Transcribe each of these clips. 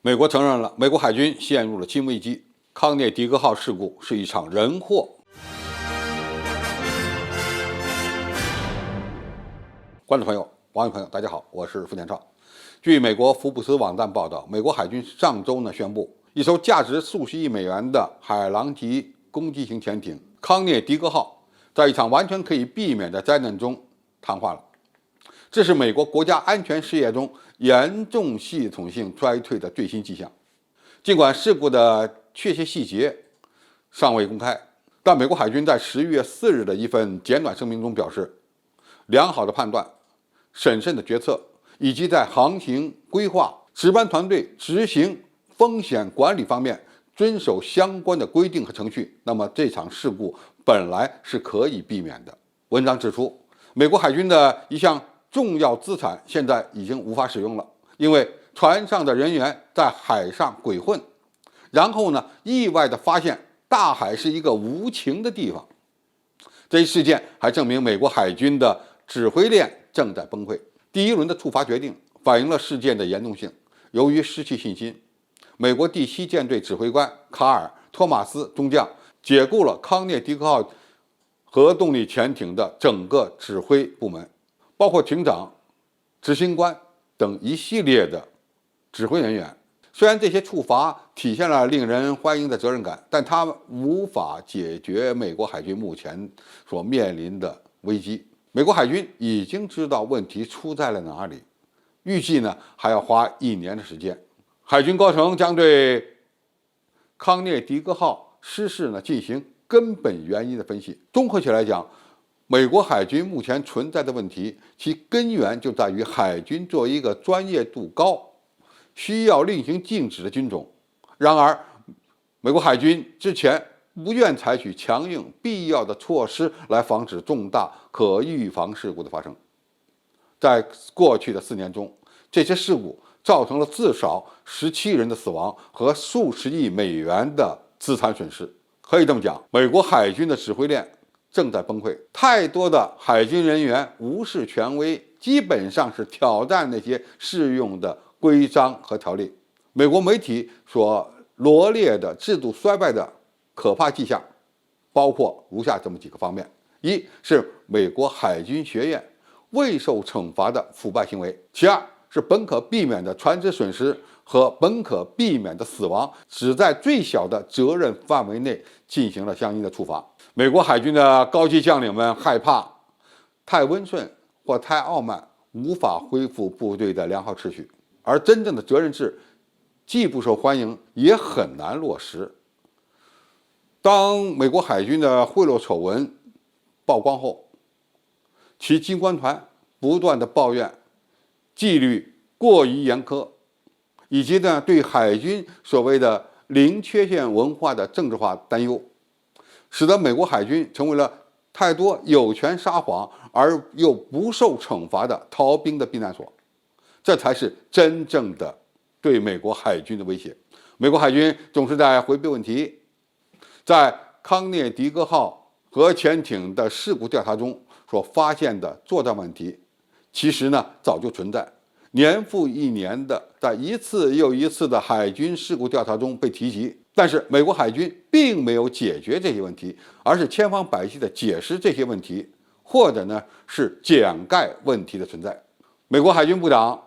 美国承认了，美国海军陷入了新危机。康涅狄格号事故是一场人祸。观众朋友、网友朋友，大家好，我是付建超。据美国福布斯网站报道，美国海军上周宣布，一艘价值数十亿美元的海狼级攻击型潜艇康涅狄格号，在一场完全可以避免的灾难中瘫痪了。这是美国国家安全事业中严重系统性衰退的最新迹象。尽管事故的确切细节尚未公开，但美国海军在11月4日的一份简短声明中表示，良好的判断、审慎的决策以及在航行规划、值班团队执行、风险管理方面遵守相关的规定和程序，那么这场事故本来是可以避免的。文章指出，美国海军的一项重要资产现在已经无法使用了，因为船上的人员在海上鬼混，然后意外地发现大海是一个无情的地方。这一事件还证明美国海军的指挥链正在崩溃。第一轮的处罚决定反映了事件的严重性。由于失去信心，美国第7舰队指挥官卡尔·托马斯中将解雇了康涅狄格号核动力潜艇的整个指挥部门，包括艇长、执行官等一系列的指挥人员。虽然这些处罚体现了令人欢迎的责任感，但它无法解决美国海军目前所面临的危机。美国海军已经知道问题出在了哪里，预计还要花1年的时间。海军高层将对康涅狄格号失事进行根本原因的分析。综合起来讲，美国海军目前存在的问题，其根源就在于海军作为一个专业度高、需要令行禁止的军种。然而，美国海军之前不愿采取强硬必要的措施来防止重大可预防事故的发生。在过去的4年中，这些事故造成了至少17人的死亡和数十亿美元的资产损失。可以这么讲，美国海军的指挥链正在崩溃，太多的海军人员无视权威，基本上是挑战那些适用的规章和条例。美国媒体所罗列的制度衰败的可怕迹象，包括如下这么几个方面：一是美国海军学院未受惩罚的腐败行为；其二是本可避免的船只损失和本可避免的死亡，只在最小的责任范围内进行了相应的处罚。美国海军的高级将领们害怕太温顺或太傲慢无法恢复部队的良好秩序，而真正的责任制既不受欢迎，也很难落实。当美国海军的贿赂丑闻曝光后，其军官团不断地抱怨纪律过于严苛，以及对海军所谓的零缺陷文化的政治化担忧，使得美国海军成为了太多有权撒谎而又不受惩罚的逃兵的避难所。这才是真正的对美国海军的威胁。美国海军总是在回避问题。在康涅狄格号核潜艇的事故调查中所发现的作战问题，其实早就存在，年复一年的在一次又一次的海军事故调查中被提及。但是美国海军并没有解决这些问题，而是千方百计地解释这些问题，或者是掩盖问题的存在。美国海军部长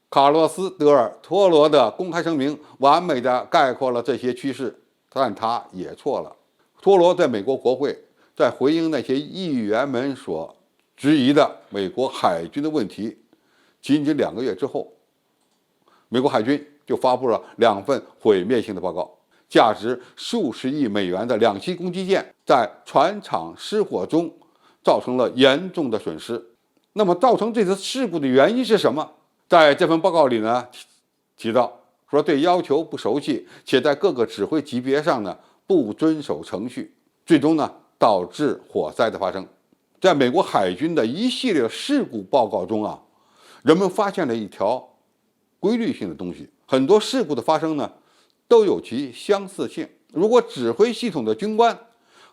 卡洛斯·德尔·托罗的公开声明完美地概括了这些趋势，但他也错了。托罗在美国国会在回应那些议员们所质疑的美国海军的问题，仅仅2个月之后，美国海军就发布了2份毁灭性的报告。价值数十亿美元的2栖攻击舰在船厂失火中造成了严重的损失。那么造成这次事故的原因是什么？在这份报告里提到说，对要求不熟悉，且在各个指挥级别上不遵守程序，最终导致火灾的发生。在美国海军的一系列事故报告中人们发现了一条规律性的东西，很多事故的发生都有其相似性。如果指挥系统的军官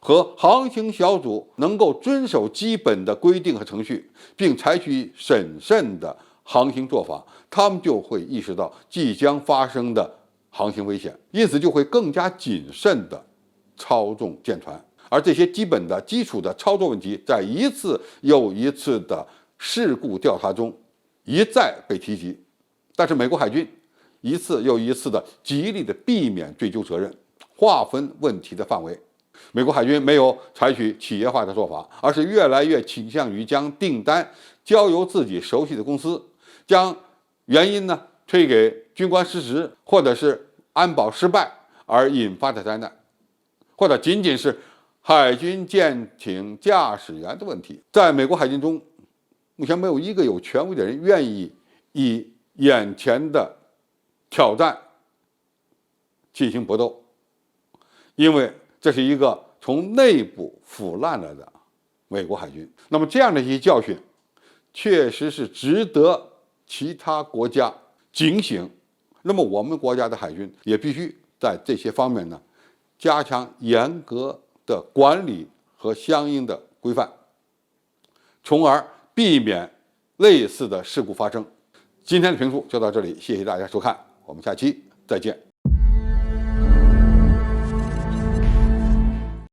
和航行小组能够遵守基本的规定和程序，并采取审慎的航行做法，他们就会意识到即将发生的航行危险，因此就会更加谨慎地操纵舰船。而这些基本的基础的操作问题，在一次又一次的事故调查中一再被提及，但是美国海军一次又一次的极力的避免追究责任，划分问题的范围。美国海军没有采取企业化的做法，而是越来越倾向于将订单交由自己熟悉的公司，将原因呢推给军官失职，或者是安保失败而引发的灾难，或者仅仅是海军舰艇驾驶员的问题。在美国海军中，目前没有一个有权威的人愿意以眼前的挑战进行搏斗，因为这是一个从内部腐烂了的美国海军。那么这样的一些教训，确实是值得其他国家警醒。那么我们国家的海军也必须在这些方面呢，加强严格的管理和相应的规范，从而避免类似的事故发生。今天的评述就到这里，谢谢大家收看，我们下期再见。